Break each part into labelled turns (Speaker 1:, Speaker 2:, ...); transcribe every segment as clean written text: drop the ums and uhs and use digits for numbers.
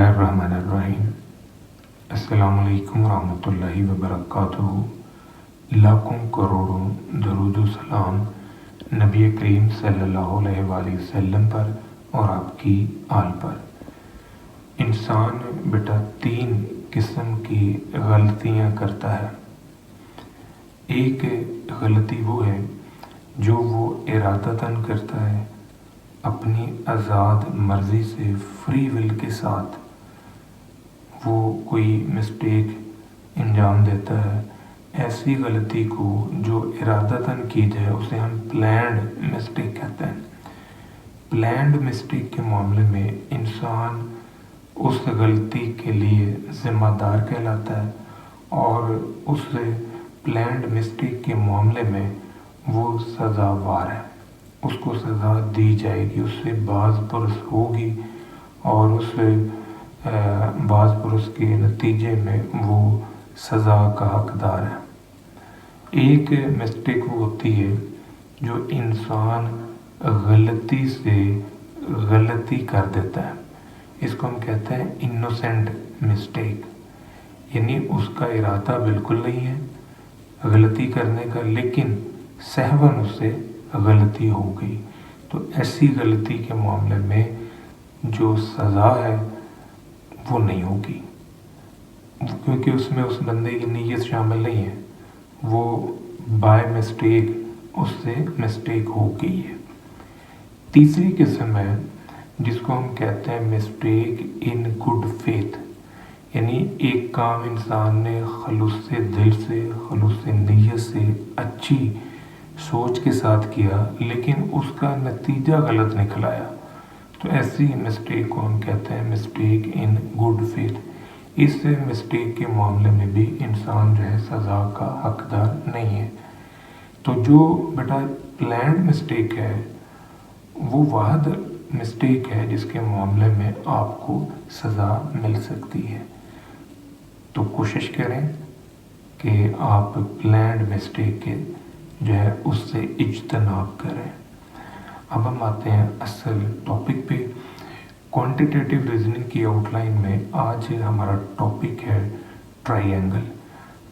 Speaker 1: बिस्मिल्लाहिर्रहमानिर्रहीम। अस्सलामुअलैकुम रहमतुल्लाहि व बरकातुहू। लाखों करोड़ों दरूद सलाम नबी करीम सल्लल्लाहु अलैहि वसल्लम पर और आपकी आल पर। इंसान बेटा 3 किस्म की गलतियां करता है। एक गलती वो है जो वो इरादतन करता है, अपनी आज़ाद मर्ज़ी से फ्री विल के साथ वो कोई मिस्टेक अंजाम देता है। ऐसी गलती को जो इरादतन की जाए उसे हम प्लान्ड मिस्टेक कहते हैं। प्लान्ड मिस्टेक के मामले में इंसान उस गलती के लिए ज़िम्मेदार कहलाता है और उस प्लान्ड मिस्टेक के मामले में वो सज़ावार है, उसको सज़ा दी जाएगी, उससे बाज़ पुरस होगी और उस बाज़ पुरस के नतीजे में वो सज़ा का हकदार है। एक मिस्टेक वो होती है जो इंसान गलती से गलती कर देता है, इसको हम कहते हैं इनोसेंट मिस्टेक, यानी उसका इरादा बिल्कुल नहीं है गलती करने का, लेकिन सहवन उससे गलती हो गई। तो ऐसी गलती के मामले में जो सज़ा है वो नहीं होगी, क्योंकि उसमें उस बंदे की नीयत शामिल नहीं है, वो बाय मिस्टेक उससे मिस्टेक हो गई है। तीसरी किस्म है जिसको हम कहते हैं मिस्टेक इन गुड फेथ, यानी एक काम इंसान ने खलूस से दिल से, खलूस से नीयत से, अच्छी सोच के साथ किया, लेकिन उसका नतीजा गलत निकल आया। तो ऐसी मिस्टेक को हम कहते हैं मिस्टेक इन गुड फेथ। इस मिस्टेक के मामले में भी इंसान जो है सज़ा का हकदार नहीं है। तो जो बेटा प्लान्ड मिस्टेक है वो वाहद मिस्टेक है जिसके मामले में आपको सज़ा मिल सकती है। तो कोशिश करें कि आप प्लान्ड मिस्टेक के जो है उससे इज्तनाब करें। अब हम आते हैं असल टॉपिक पे। क्वांटिटेटिव रीजनिंग की आउटलाइन में आज हमारा टॉपिक है ट्रायंगल।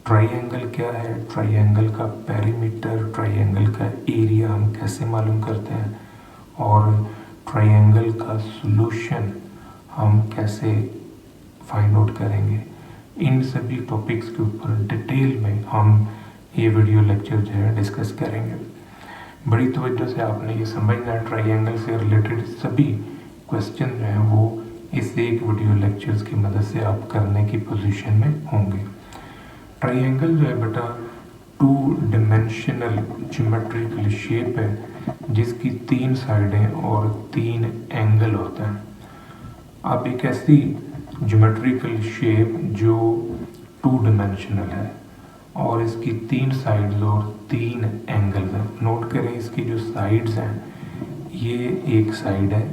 Speaker 1: ट्रायंगल क्या है, ट्रायंगल का पेरीमीटर, ट्रायंगल का एरिया हम कैसे मालूम करते हैं और ट्रायंगल का सॉल्यूशन हम कैसे फाइंड आउट करेंगे। इन सभी टॉपिक्स के ऊपर डिटेल में हम ये वीडियो लेक्चर जो है डिस्कस करेंगे। बड़ी तवज्जो से आपने ये समझना है, ट्रायंगल से रिलेटेड सभी क्वेश्चन जो हैं वो इस एक वीडियो लेक्चर्स की मदद से आप करने की पोजीशन में होंगे। ट्रायंगल जो है बेटा 2 डिमेंशनल ज्योमेट्रिकल शेप है जिसकी 3 साइडें और 3 एंगल होते हैं। अब एक ऐसी ज्योमेट्रिकल शेप जो 2 डिमेंशनल है और इसकी 3 साइड्स और 3 एंगल्स हैं। नोट करें इसकी जो साइड्स हैं, ये एक साइड है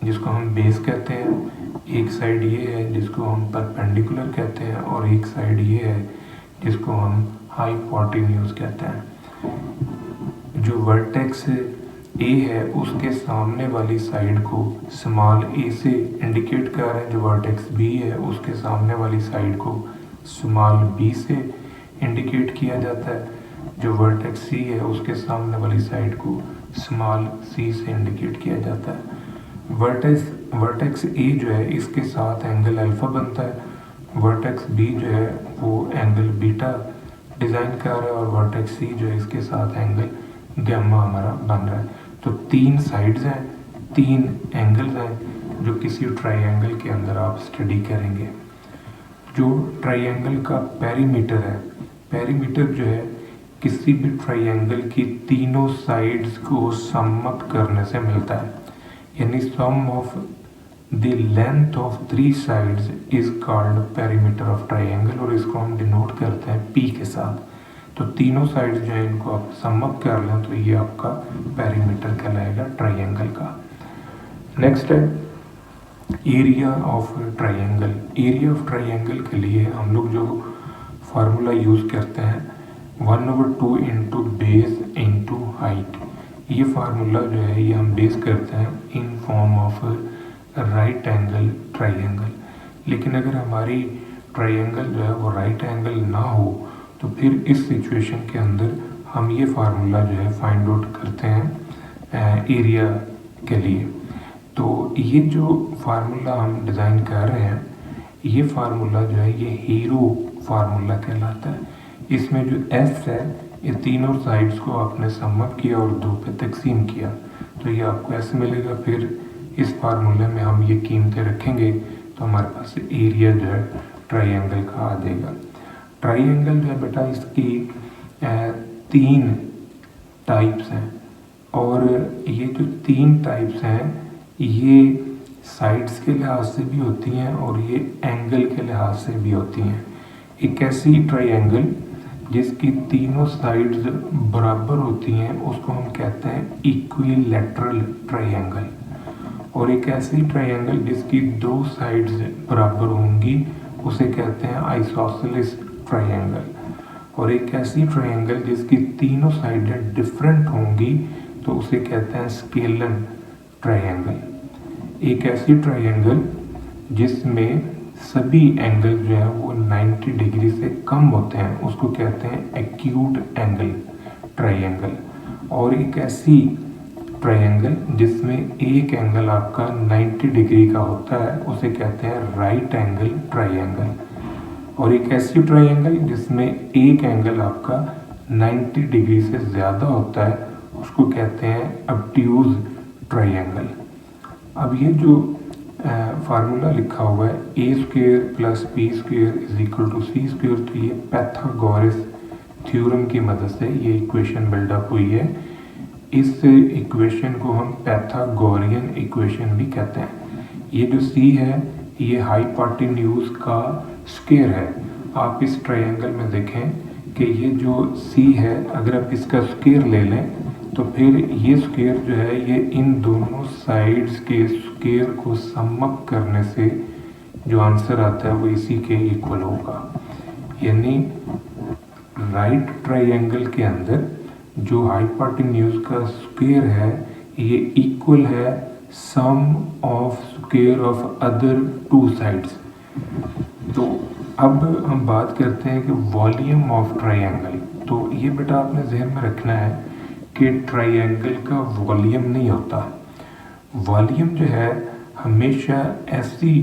Speaker 1: जिसको हम बेस कहते हैं, एक साइड ये है जिसको हम परपेंडिकुलर कहते हैं और एक साइड ये है जिसको हम हाइपोटेन्यूज कहते हैं। जो वर्टेक्स ए है उसके सामने वाली साइड को स्मॉल ए से इंडिकेट कर रहे हैं, जो वर्टेक्स बी है उसके सामने वाली साइड को स्मॉल बी से इंडिकेट किया जाता है, जो वर्टेक्स सी है उसके सामने वाली साइड को स्मॉल सी से इंडिकेट किया जाता है। वर्टेक्स ए जो है इसके साथ एंगल अल्फा बनता है, वर्टेक्स बी जो है वो एंगल बीटा डिज़ाइन कर रहा है और वर्टेक्स सी जो है इसके साथ एंगल गैमा हमारा बन रहा है। तो 3 साइड्स हैं, 3 एंगल्स हैं जो किसी ट्रायंगल के अंदर आप स्टडी करेंगे। जो ट्रायंगल का पेरीमीटर है, पेरीमीटर जो है किसी भी ट्रायंगल की तीनों साइड्स को सम अप करने से मिलता है, यानी sum of the length of 3 sides is called perimeter of triangle और इसको हम डिनोट करते हैं पी के साथ। तो तीनों साइड्स जो है इनको आप सम अप कर लें तो ये आपका पेरीमीटर कहलाएगा ट्रायंगल का। नेक्स्ट है area of triangle. Area of triangle के लिए हम लोग जो फार्मूला यूज़ करते हैं 1/2 इंटू बेस इंटू हाइट। ये फार्मूला जो है ये हम बेस करते हैं in form of right angle triangle. लेकिन अगर हमारी ट्राइंगल जो है वो राइट एंगल ना हो तो फिर इस सिचुएशन के अंदर हम ये फार्मूला जो है फाइंड आउट करते हैं एरिया के लिए। तो ये जो फार्मूला हम डिज़ाइन कर रहे हैं, ये फार्मूला जो है ये हीरो फार्मूला कहलाता है। इसमें जो एस है, ये तीनों साइड्स को आपने सम अप किया और 2 पे तकसीम किया तो ये आपको एस मिलेगा। फिर इस फार्मूले में हम ये कीमतें रखेंगे तो हमारे पास एरिया जो है ट्राइंगल का आ जाएगा। ट्राइंगल जो है बेटा इसकी 3 टाइप्स हैं और ये जो 3 टाइप्स हैं ये साइड्स के लिहाज से भी होती हैं और ये एंगल के लिहाज से भी होती हैं। एक ऐसी ट्राइंगल जिसकी तीनों साइड्स बराबर होती हैं उसको हम कहते हैं इक्विलैटरल ट्राइंगल, और एक ऐसी ट्राइंगल जिसकी 2 साइड्स बराबर होंगी उसे कहते हैं आइसोसेलेस ट्राइंगल, और एक ऐसी ट्राइंगल जिसकी तीनों साइडें डिफरेंट होंगी तो उसे कहते हैं स्केलन ट्राइंगल। एक ऐसी ट्राइंगल जिसमें सभी एंगल जो है वो 90 डिग्री से कम होते हैं उसको कहते हैं एक्यूट एंगल ट्राइंगल, और एक ऐसी ट्राइंगल जिसमें एक एंगल आपका 90 डिग्री का होता है उसे कहते हैं राइट एंगल ट्राइंगल, और एक ऐसी ट्राइंगल जिसमें एक एंगल आपका 90 डिग्री से ज़्यादा होता है उसको कहते हैं ऑब्ट्यूज ट्राइंगल। अब ये जो फार्मूला लिखा हुआ है a² + b² = c², तो ये पैथागोरस थ्योरम की मदद से ये इक्वेशन बिल्डअप हुई है। इस इक्वेशन को हम पैथागोरियन इक्वेशन भी कहते हैं। ये जो c है ये हाइपोटेन्यूज का स्क्वायर है। आप इस ट्रायंगल में देखें कि ये जो c है अगर आप इसका स्क्वायर ले लें तो फिर ये स्क्वायर जो है ये इन दोनों साइड्स के स्क्वायर को सम अप करने से जो आंसर आता है वो इसी के इक्वल होगा। यानी राइट ट्रायंगल के अंदर जो हाइपोटेन्यूज का स्क्वायर है ये इक्वल है sum of square of other 2 sides. तो अब हम बात करते हैं कि वॉल्यूम ऑफ ट्रायंगल। तो ये बेटा आपने जहन में रखना है कि ट्रायंगल का वॉल्यूम नहीं होता। वॉल्यूम जो है हमेशा ऐसी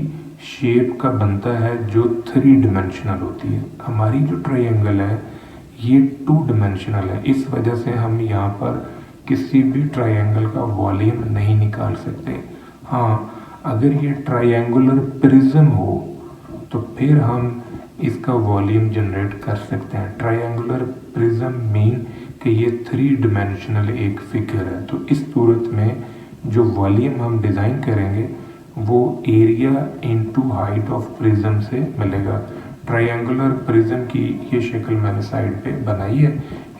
Speaker 1: शेप का बनता है जो 3 डिमेंशनल होती है। हमारी जो ट्रायंगल है ये 2 डिमेंशनल है, इस वजह से हम यहाँ पर किसी भी ट्रायंगल का वॉल्यूम नहीं निकाल सकते। हाँ, अगर ये ट्रायंगुलर प्रिज्म हो तो फिर हम इसका वॉल्यूम जनरेट कर सकते हैं। ट्रायंगुलर प्रिज्म मीन कि ये 3 डिमेंशनल एक फिगर है। तो इस सूरत में जो वॉल्यूम हम डिज़ाइन करेंगे वो area into height of prism से मिलेगा। ट्रायंगुलर प्रिज्म की ये शक्ल मैंने साइड पे बनाई है,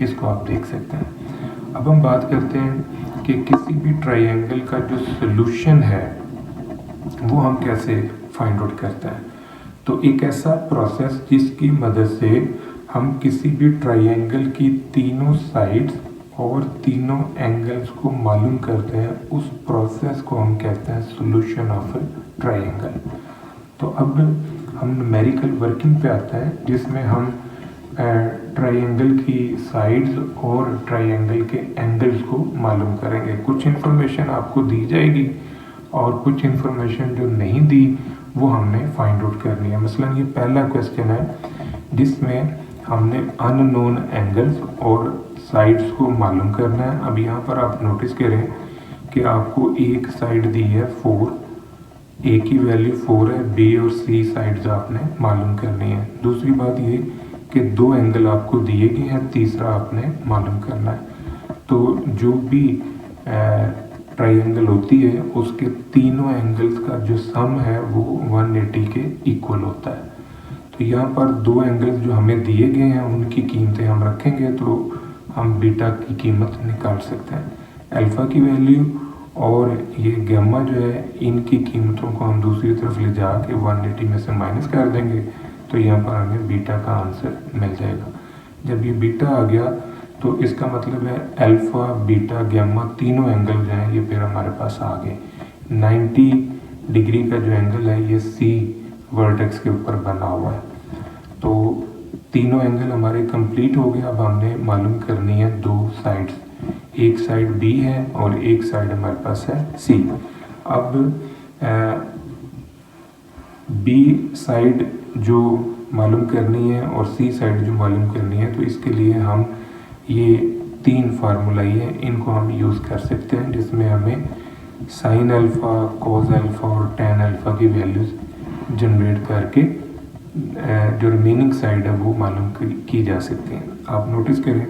Speaker 1: इसको आप देख सकते हैं। अब हम बात करते हैं कि किसी भी ट्रायंगल का जो सॉल्यूशन है वो हम कैसे फाइंड आउट करते हैं। तो एक ऐसा प्रोसेस जिसकी मदद से हम किसी भी ट्रायंगल की तीनों साइड्स और तीनों एंगल्स को मालूम करते हैं, उस प्रोसेस को हम कहते हैं सॉल्यूशन ऑफ ट्रायंगल। तो अब हम न्यूमेरिकल वर्किंग पे आता है जिसमें हम ट्रायंगल की साइड्स और ट्रायंगल के एंगल्स को मालूम करेंगे। कुछ इन्फॉर्मेशन आपको दी जाएगी और कुछ इन्फॉर्मेशन जो नहीं दी वो हमने फाइंड आउट करनी है। मसलन ये पहला क्वेश्चन है जिसमें हमने अननोन एंगल्स और साइड्स को मालूम करना है। अब यहाँ पर आप नोटिस करें कि आपको एक साइड दी है 4, ए की वैल्यू 4 है, बी और सी साइड्स आपने मालूम करनी है। दूसरी बात ये कि 2 एंगल आपको दिए गए हैं, तीसरा आपने मालूम करना है। तो जो भी ट्रायंगल होती है उसके तीनों एंगल्स का जो सम है वो 180 के इक्वल होता है। तो यहाँ पर 2 एंगल्स जो हमें दिए गए हैं उनकी कीमतें हम रखेंगे तो हम बीटा की कीमत निकाल सकते हैं। अल्फ़ा की वैल्यू और ये गामा जो है इनकी कीमतों को हम दूसरी तरफ ले जा के 180 में से माइनस कर देंगे तो यहाँ पर हमें बीटा का आंसर मिल जाएगा। जब ये बीटा आ गया तो इसका मतलब है अल्फ़ा, बीटा, गामा तीनों एंगल जो हैं ये फिर हमारे पास आ गए। 90 डिग्री का जो एंगल है ये सी वर्टेक्स के ऊपर बना हुआ है। तो तीनों एंगल हमारे कंप्लीट हो गए। अब हमने मालूम करनी है दो साइड्स, एक साइड बी है और एक साइड हमारे पास है सी। अब बी साइड जो मालूम करनी है और सी साइड जो मालूम करनी है, तो इसके लिए हम ये तीन फार्मूला ही है, इनको हम यूज़ कर सकते हैं, जिसमें हमें साइन अल्फ़ा, कोस अल्फ़ा और टैन अल्फ़ा की वैल्यूज़ जनरेट करके जो रिमेनिंग साइड है वो मालूम की जा सकती हैं। आप नोटिस करें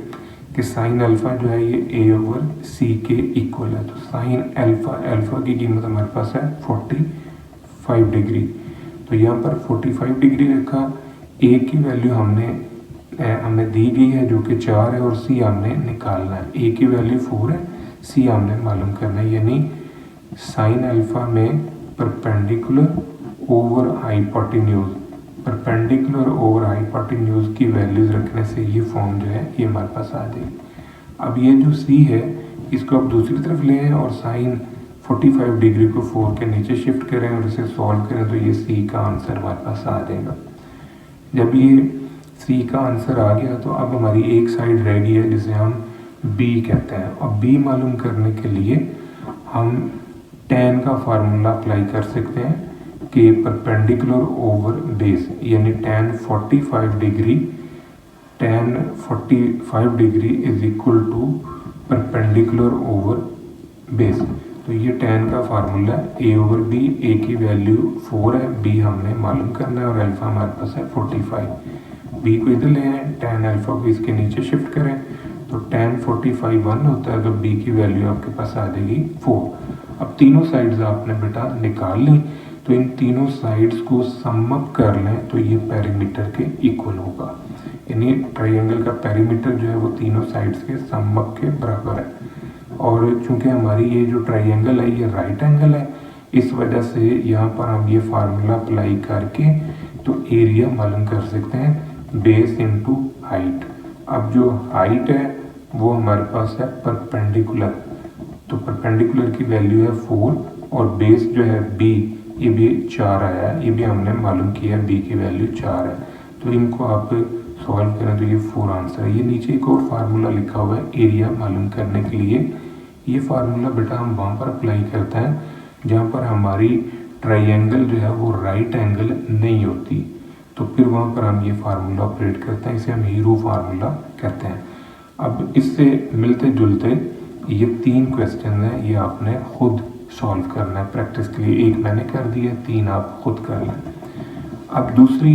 Speaker 1: कि साइन अल्फ़ा जो है ये ए ओवर सी के इक्वल है। तो साइन अल्फ़ा की कीमत हमारे पास है 45 डिग्री। तो यहाँ पर 45 डिग्री रखा। ए की वैल्यू हमें दी गई है जो कि 4 है और सी हमने निकालना है। ए की वैल्यू 4 है, सी हमने मालूम करना है, यानी साइन अल्फ़ा में perpendicular over hypotenuse, perpendicular over hypotenuse की वैल्यूज़ रखने से ये फॉर्म जो है ये हमारे पास आ जाएगी। अब ये जो सी है इसको आप दूसरी तरफ ले आएँ और साइन 45 डिग्री को 4 के नीचे शिफ्ट करें और इसे सॉल्व करें, तो ये सी का आंसर हमारे पास आ जाएगा। जब ये सी का आंसर आ गया तो अब हमारी एक साइड रह गई है जिसे हम बी कहते हैं। और बी मालूम करने के लिए हम टैन का फार्मूला अप्लाई कर सकते हैं कि परपेंडिकुलर ओवर बेस, यानी tan 45 degree is equal to perpendicular over base. तो ये टैन का formula A over B, A की वैल्यू 4 है, बी हमने मालूम करना है और अल्फ़ा हमारे पास है 45। बी को इधर ले आए, टैन अल्फ़ा को इसके नीचे शिफ्ट करें तो टैन 45 1 होता है, तो बी की वैल्यू आपके पास आ जाएगी 4। अब तीनों साइड्स आपने बेटा निकाल ली, तो इन तीनों साइड्स को सम अप कर लें तो ये पेरीमीटर के इक्वल होगा, यानी ट्राइंगल का पेरीमीटर जो है वो तीनों साइड्स के सम अप के बराबर है। और चूंकि हमारी ये जो ट्राइंगल है ये राइट एंगल है, इस वजह से यहाँ पर हम ये फार्मूला अप्लाई करके तो एरिया मालूम कर सकते हैं बेस इनटू हाइट। अब जो हाइट है वो हमारे पास है परपेंडिकुलर, तो परपेंडिकुलर की वैल्यू है 4 और बेस जो है बी ये भी 4 आया है, ये भी हमने मालूम किया है बी की वैल्यू 4 है। तो इनको आप सॉल्व करें तो ये 4 आंसर है। ये नीचे एक और फार्मूला लिखा हुआ है एरिया मालूम करने के लिए। ये फार्मूला बेटा हम वहाँ पर अप्लाई करते हैं जहाँ पर हमारी ट्राइंगल जो है वो राइट एंगल नहीं होती, तो फिर वहाँ पर हम ये फार्मूला ऑपरेट करते हैं, इसे हम हीरो फार्मूला कहते हैं। अब इससे मिलते जुलते ये 3 क्वेश्चन हैं, ये आपने खुद सॉल्व करना है प्रैक्टिस के लिए। एक मैंने कर दिया, 3 आप खुद कर लें। अब दूसरी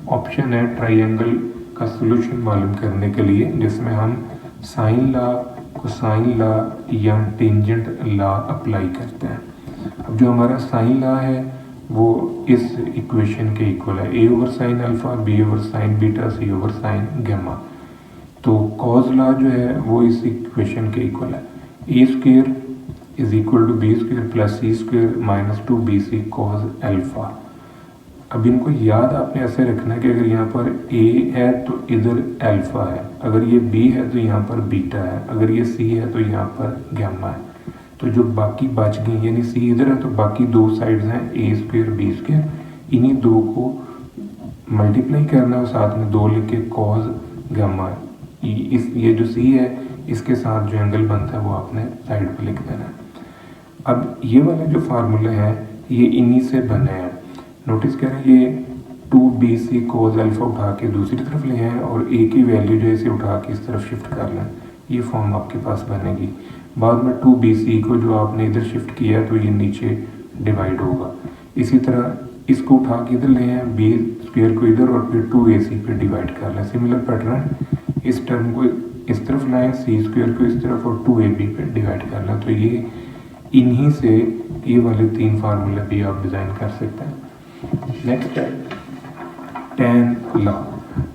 Speaker 1: ऑप्शन है ट्राइंगल का सॉल्यूशन मालूम करने के लिए, जिसमें हम साइन लॉ, कोसाइन लॉ या टेंजेंट लॉ अप्लाई करते हैं। अब जो हमारा साइन लॉ है वो इस इक्वेशन के इक्वल है, A over sine alpha, B over sine beta, C over sine gamma. तो कॉज लॉ जो है वो इस इक्वेशन के इक्वल है, A square is equal to B square plus C square minus 2bc cos alpha. अब इनको याद आपने ऐसे रखना है कि अगर यहाँ पर ए है तो इधर अल्फ़ा है, अगर ये बी है तो यहाँ पर बीटा है, अगर ये सी है तो यहाँ पर गामा है। तो जो बाकी बच गई, यानी सी इधर है तो बाकी 2 साइड्स हैं ए स्क्वायर बी स्क्वायर, इन्हीं 2 को मल्टीप्लाई करना है और साथ में 2 लिख के कॉज गामा है। ये जो सी है इसके साथ जो एंगल बनता है वो आपने साइड पर लिख देना है। अब ये वाले जो फार्मूले हैं ये इन्हीं से बने हैं। नोटिस करें ये 2bc कोज अल्फ़ा उठा के दूसरी तरफ ले आए और a की वैल्यू जो है इसे उठा के इस तरफ शिफ्ट कर लें, ये फॉर्म आपके पास बनेगी। बाद में 2bc को जो आपने इधर शिफ्ट किया तो ये नीचे डिवाइड होगा। इसी तरह इसको उठा के इधर ले आए, b स्क्वायर को इधर और फिर 2ac पे डिवाइड कर लें। सिमिलर पैटर्न इस टर्म को इस तरफ लाएँ, c स्क्वायर को इस तरफ और 2ab पे डिवाइड कर लें। तो ये इन्हीं से ये वाले 3 फार्मूले भी आप डिज़ाइन कर सकते हैं। नेक्स्ट है टैन लॉ।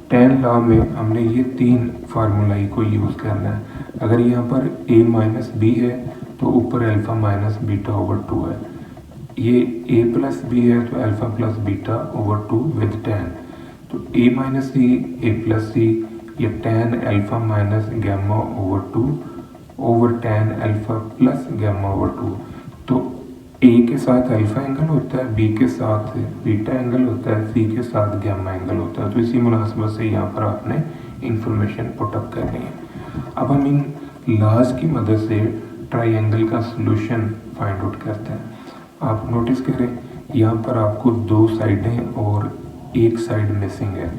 Speaker 1: टैन लॉ में हमने ये 3 फार्मूला को यूज़ करना है। अगर यहाँ पर a माइनस बी है तो ऊपर अल्फ़ा माइनस बीटा ओवर 2 है, ये a प्लस बी है तो alpha plus beta over 2 with tan. तो a minus C, a plus C, ये tan alpha minus gamma over 2 over tan alpha plus gamma over 2। तो ए के साथ अल्फा एंगल होता है, बी के साथ बीटा एंगल होता है, सी के साथ गैमा एंगल होता है। तो इसी मुनासबत से यहाँ पर आपने इंफॉर्मेशन पुटअप करनी है। अब हम इन लॉज की मदद से ट्राइंगल का सॉल्यूशन फाइंड आउट करते हैं। आप नोटिस करें यहाँ पर आपको दो साइडें और एक साइड मिसिंग है।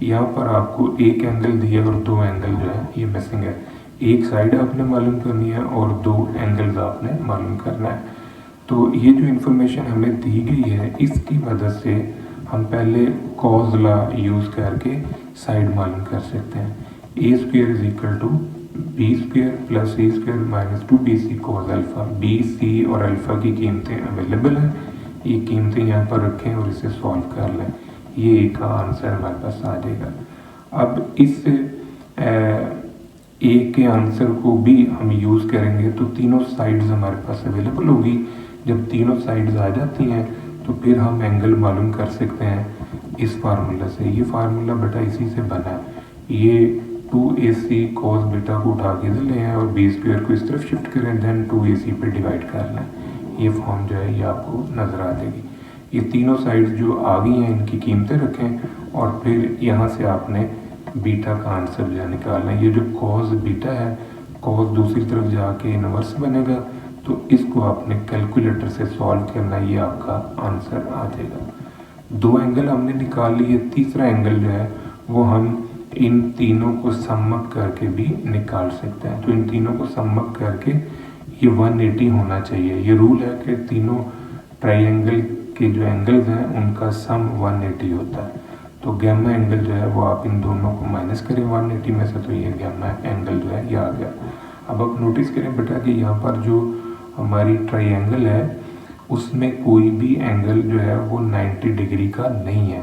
Speaker 1: यहाँ पर आपको एक एंगल दिया और दो एंगल जो है ये मिसिंग है। एक साइड आपने मालूम करनी है और दो एंगल्स आपने मालूम करना है। तो ये जो इन्फॉर्मेशन हमें दी गई है इसकी मदद से हम पहले कॉज लॉ यूज़ करके साइड मालूम कर सकते हैं। A square is equal to B square plus A square minus 2bc cos alpha. B, C और अल्फ़ा की कीमतें अवेलेबल हैं, ये कीमतें यहाँ पर रखें और इसे सॉल्व कर लें, ये ए का आंसर हमारे पास आ जाएगा। अब इस ए के आंसर को भी हम यूज़ करेंगे तो तीनों साइड्स हमारे पास अवेलेबल होगी। जब तीनों साइड्स आ जाती हैं तो फिर हम एंगल मालूम कर सकते हैं इस फार्मूला से। ये फार्मूला बेटा इसी से बना है। ये 2ac cos बीटा को उठा के ले हैं और बी स्क्वायर को इस तरफ शिफ्ट करें, देन 2ac पे डिवाइड कर लें। ये फॉर्म जो है ये आपको नज़र आ जाएगी। ये तीनों साइड्स जो आ गई हैं इनकी कीमतें रखें और फिर यहाँ से आपने बीटा का आंसर जो है निकालना है। ये जो cos बीटा है, cos दूसरी तरफ जाके इनवर्स बनेगा, तो इसको आपने कैलकुलेटर से सॉल्व करना है, ये आपका आंसर आ जाएगा। दो एंगल हमने निकाल लिए, तीसरा एंगल जो है वो हम इन तीनों को सम अप करके भी निकाल सकते हैं। तो इन तीनों को सम अप करके ये 180 होना चाहिए। ये रूल है कि तीनों ट्राइंगल के जो एंगल्स हैं उनका सम 180 होता है। तो गैमा एंगल जो है वो आप इन दोनों को माइनस करें 180 में से, तो ये गैमा एंगल जो है ये आ गया। अब आप नोटिस करें बेटा कि यहाँ पर जो हमारी ट्राइंगल है उसमें कोई भी एंगल जो है वो 90 डिग्री का नहीं है।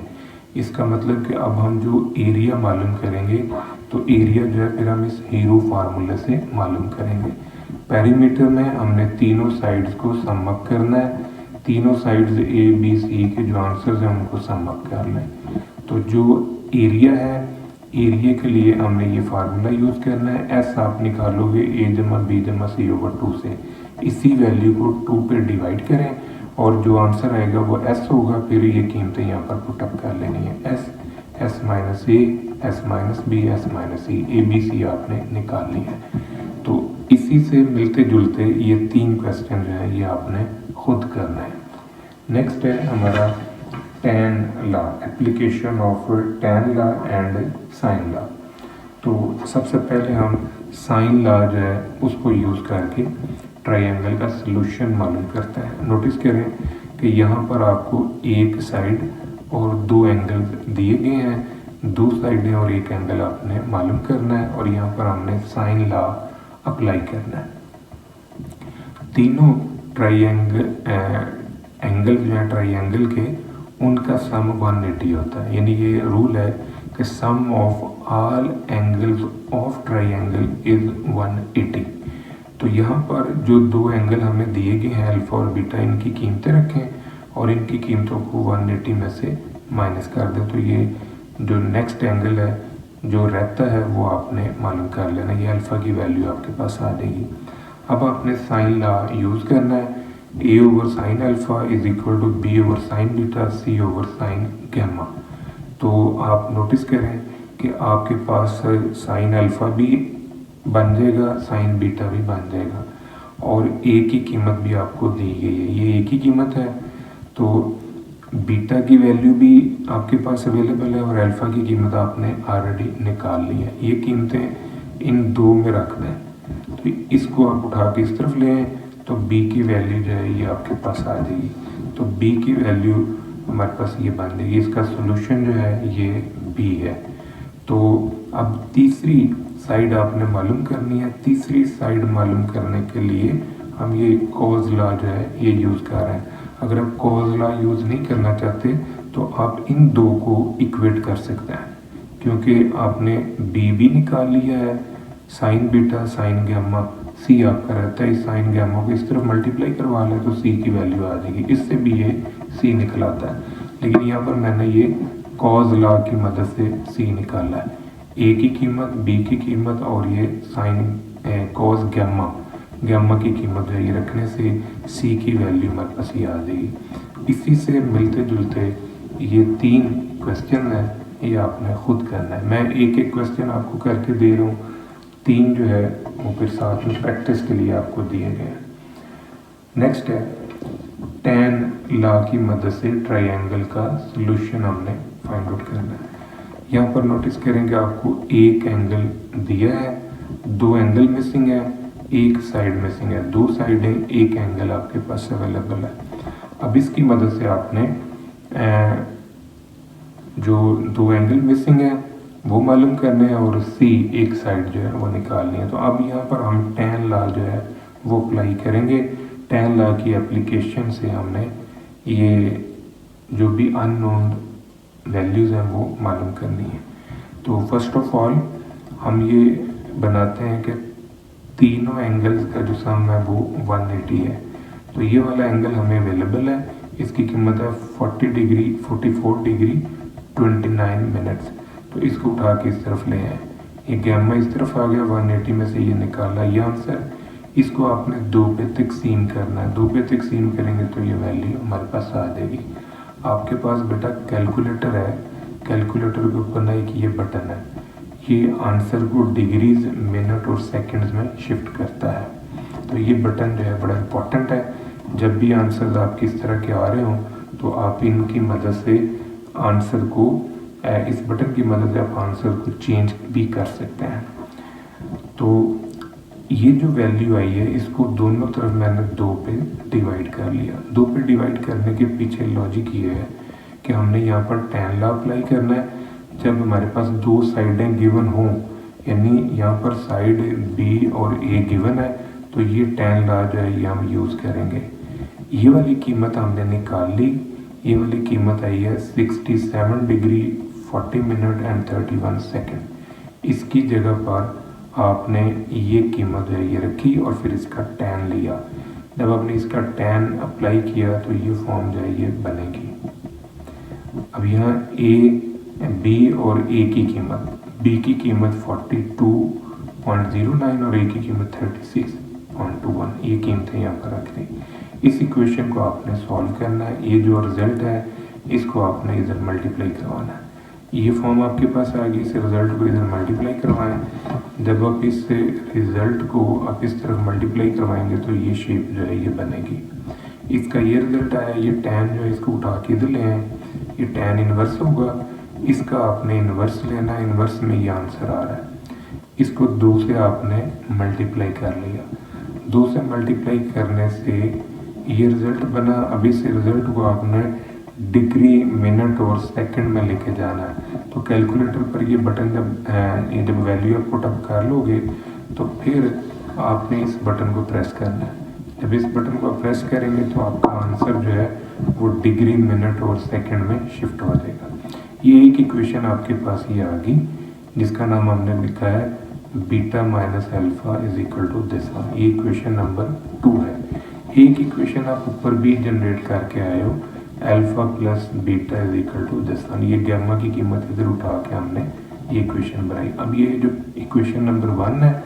Speaker 1: इसका मतलब कि अब हम जो एरिया मालूम करेंगे तो एरिया जो है फिर हम इस हीरो फार्मूले से मालूम करेंगे। पेरीमीटर में हमने तीनों साइड्स को सम अप करना है। तीनों साइड्स ए बी सी के जो आंसर्स हैं उनको सम अप कर लें। तो जो एरिया है, एरिया के लिए हमने ये फार्मूला यूज़ करना है। एस आप निकालोगे ए जमा बी जमा सी ओवर 2 से। इसी वैल्यू को 2 पे डिवाइड करें और जो आंसर आएगा वो एस होगा। फिर ये कीमतें यहाँ पर पुटअप कर लेनी है। S, S minus A, S minus B, S minus C, A B C आपने निकाल ली है। तो इसी से मिलते जुलते ये 3 क्वेश्चन जो है ये आपने खुद करना है। नेक्स्ट है हमारा tan law, application of tan law and sine law. तो सबसे पहले हम साइन लॉ जो है उसको यूज़ करके ट्राइंगल का सलूशन मालूम करते हैं। नोटिस करें कि यहाँ पर आपको एक साइड और दो एंगल दिए गए हैं, दो साइडें और एक एंगल आपने मालूम करना है और यहाँ पर हमने साइन लॉ अप्लाई करना है। तीनों ट्राइंगल एंगल जो है ट्राइंगल के उनका सम 180 होता है। यानी ये रूल है कि sum of all angles of triangle is 180। तो यहाँ पर जो दो एंगल हमें दिए गए हैं अल्फा और बीटा, इनकी कीमतें रखें और इनकी कीमतों को 180 में से माइनस कर दें। तो ये जो नेक्स्ट एंगल है जो रहता है वो आपने मालूम कर लेना। ये अल्फ़ा की वैल्यू आपके पास आ जाएगी। अब आपने साइन लॉ यूज़ करना है। A over sine alpha is equal to B over sine beta, C over sine gamma. तो आप नोटिस करें कि आपके पास साइन अल्फ़ा भी बन जाएगा, साइन बीटा भी बन जाएगा और ए की कीमत भी आपको दी गई है। ये ए की कीमत है तो बीटा की वैल्यू भी आपके पास अवेलेबल है और अल्फ़ा की कीमत आपने ऑलरेडी निकाल ली है। ये कीमतें इन दो में रख दें। तो इसको आप उठा के इस तरफ ले आए तो बी की वैल्यू जो है ये आपके पास आ जाएगी। तो बी की वैल्यू हमारे पास ये बन जाएगी। इसका सोल्यूशन जो है ये बी है। तो अब तीसरी साइड आपने मालूम करनी है। तीसरी साइड मालूम करने के लिए हम ये कॉज लॉ जो है ये यूज़ कर रहे हैं। अगर आप कॉज लॉ यूज़ नहीं करना चाहते तो आप इन दो को इक्वेट कर सकते हैं, क्योंकि आपने बी भी निकाल लिया है, साइन बीटा साइन गैमा, सी आपका रहता है। इस साइन गैमा को इस तरफ मल्टीप्लाई करवा लें तो सी की वैल्यू आ जाएगी। इससे भी ये सी निकल आता है, लेकिन यहाँ पर मैंने ये कॉज लॉ की मदद से सी निकाला है। ए की कीमत, बी की कीमत और ये साइन कॉज गैमा गामा की कीमत जो है ये रखने से सी की वैल्यू हमारे पास ये आ जाएगी। इसी से मिलते जुलते ये 3 क्वेश्चन है, ये आपने खुद करना है। मैं एक एक क्वेश्चन आपको करके दे रहा हूँ, 3 जो है वो फिर साथ में प्रैक्टिस के लिए आपको दिए गए हैं। नेक्स्ट है tan लॉ की मदद से ट्रायंगल का सॉल्यूशन हमने फाइंड आउट करना है। यहाँ पर नोटिस करेंगे आपको एक एंगल दिया है, 2 एंगल मिसिंग है, एक साइड मिसिंग है, 2 साइडें, एक एंगल आपके पास अवेलेबल है। अब इसकी मदद से आपने जो 2 एंगल मिसिंग है वो मालूम करने हैं और सी एक साइड जो है वो निकालनी है। तो अब यहाँ पर हम tan लॉ जो है वो अप्लाई करेंगे। tan लॉ की एप्लीकेशन से हमने ये जो भी अननोन वैल्यूज़ हैं वो मालूम करनी है। तो फर्स्ट ऑफ ऑल हम ये बनाते हैं कि तीनों एंगल्स का जो सम है वो 180 है। तो ये वाला एंगल हमें अवेलेबल है, इसकी कीमत है 40 डिग्री 44 डिग्री 29 मिनट्स। तो इसको उठा के इस तरफ ले आए, ये गामा इस तरफ आ गया, 180 में से ये निकाला ये आंसर। इसको आपने 2 पे तकसीम करना है, 2 पे तकसीम करेंगे तो ये वैल्यू हमारे पास आ जाएगी। आपके पास बेटा कैलकुलेटर है, कैलकुलेटर के ऊपर ना एक ये बटन है, ये आंसर को डिग्रीज मिनट और सेकंड्स में शिफ्ट करता है। तो ये बटन जो है बड़ा इम्पोर्टेंट है। जब भी आंसर आपके इस तरह के आ रहे हों तो आप इनकी मदद से आंसर को, इस बटन की मदद से आप आंसर को चेंज भी कर सकते हैं। तो ये जो वैल्यू आई है इसको दोनों तरफ मैंने 2 पे डिवाइड कर लिया। 2 पे डिवाइड करने के पीछे लॉजिक ये है कि हमने यहाँ पर tan लॉ अप्लाई करना है। जब हमारे पास 2 साइडें गिवन हों, यानी यहाँ पर साइड B और A गिवन है, तो ये tan लॉ जो है ये हम यूज़ करेंगे। ये वाली कीमत हमने निकाल ली, ये वाली कीमत आई है 67 डिग्री 40 मिनट एंड 31 सेकेंड। इसकी जगह पर आपने ये कीमत जो है ये रखी और फिर इसका tan लिया। जब आपने इसका tan अप्लाई किया तो ये फॉर्म जो है ये बनेगी। अब यहाँ B और A की कीमत, B की कीमत 42.09 और A की कीमत 36.21, ये कीमतें यहाँ पर रख दी। इस इक्वेशन को आपने सॉल्व करना है, ये जो रिजल्ट है इसको आपने इधर मल्टीप्लाई करवाना है। ये फॉर्म आपके पास आ गई, इस रिजल्ट को इधर मल्टीप्लाई करवाएं। जब आप इस रिजल्ट को आप इस तरफ मल्टीप्लाई करवाएंगे तो ये शेप जो है ये बनेगी। इसका ये रिजल्ट आया, ये tan जो है इसको उठा के इधर ले आए, ये tan इन्वर्स होगा, इसका आपने इन्वर्स लेना है, इन्वर्स में ये आंसर आ रहा है। इसको 2 से आपने मल्टीप्लाई कर लिया, 2 से मल्टीप्लाई करने से ये रिजल्ट बना। अब इस रिजल्ट को आपने डिग्री मिनट और सेकंड में लेके जाना है। तो कैलकुलेटर पर ये बटन जब वैल्यू आप पुट अप कर लोगे तो फिर आपने इस बटन को प्रेस करना है। जब इस बटन को प्रेस करेंगे तो आपका आंसर जो है वो डिग्री मिनट और सेकंड में शिफ्ट हो जाएगा। ये एक इक्वेशन आपके पास ये आ गई जिसका नाम हमने लिखा है beta minus alpha is equal to this one. ये इक्वेशन नंबर 2 है। एक इक्वेशन आप ऊपर भी जनरेट करके आए हो, alpha plus beta is equal to this one. ये गामा की कीमत इधर उठा के हमने ये इक्वेशन बनाई। अब ये जो इक्वेशन नंबर 1 है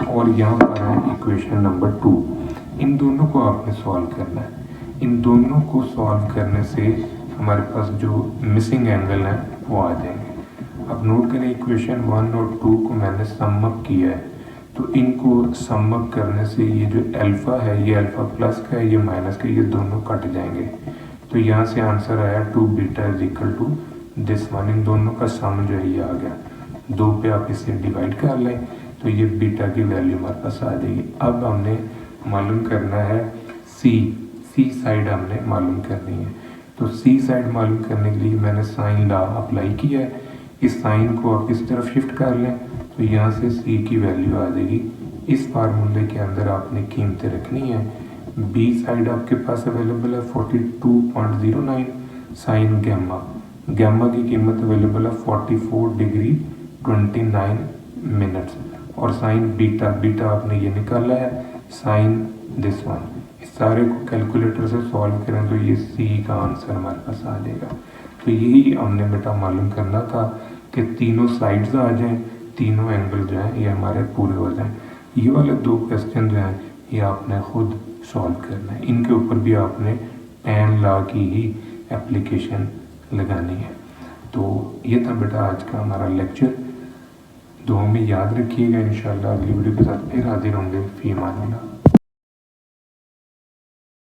Speaker 1: और यहाँ पर है इक्वेशन नंबर 2, इन दोनों को आपने सॉल्व करना है। इन दोनों को सॉल्व करने से हमारे पास जो मिसिंग एंगल है वो आ जाएंगे। अब नोट करें इक्वेशन 1 और 2 को मैंने सम अप किया है, तो इनको सम अप करने से ये जो अल्फा है ये अल्फा प्लस का है, ये माइनस का, ये दोनों कट जाएंगे। तो यहाँ से आंसर आया 2 beta is equal to this one. इन दोनों का सम जो है ये आ गया, 2 पे आप इसे डिवाइड कर लें तो ये बीटा की वैल्यू हमारे पास आ जाएगी। अब हमने मालूम करना है सी साइड हमने मालूम करनी है। तो सी साइड मालूम करने के लिए मैंने साइन लॉ अप्लाई किया है। इस साइन को आप इस तरफ शिफ्ट कर लें तो यहाँ से सी की वैल्यू आ जाएगी। इस फार्मूले के अंदर आपने कीमतें रखनी है। बी साइड आपके पास अवेलेबल है 42.09 साइन गामा की कीमत अवेलेबल है 44 डिग्री 29 मिनट्स और साइन बीटा आपने ये निकाला है साइन दिस वन। इस सारे को कैलकुलेटर से सॉल्व करें तो ये सी का आंसर हमारे पास आ जाएगा। तो यही हमने बेटा मालूम करना था कि तीनों साइड्स आ जाएं, तीनों एंगल जो हैं ये हमारे पूरे हो जाएं। ये वाले 2 क्वेश्चन जो हैं ये आपने ख़ुद सॉल्व करना है। इनके ऊपर भी आपने पैन लॉ की ही एप्लीकेशन लगानी है। तो ये था बेटा आज का हमारा लेक्चर। दुआ में याद रखिएगा। इंशाअल्लाह अगली वीडियो के साथ फिर हाजिर होंगे। फ़ी अमानिल्लाह।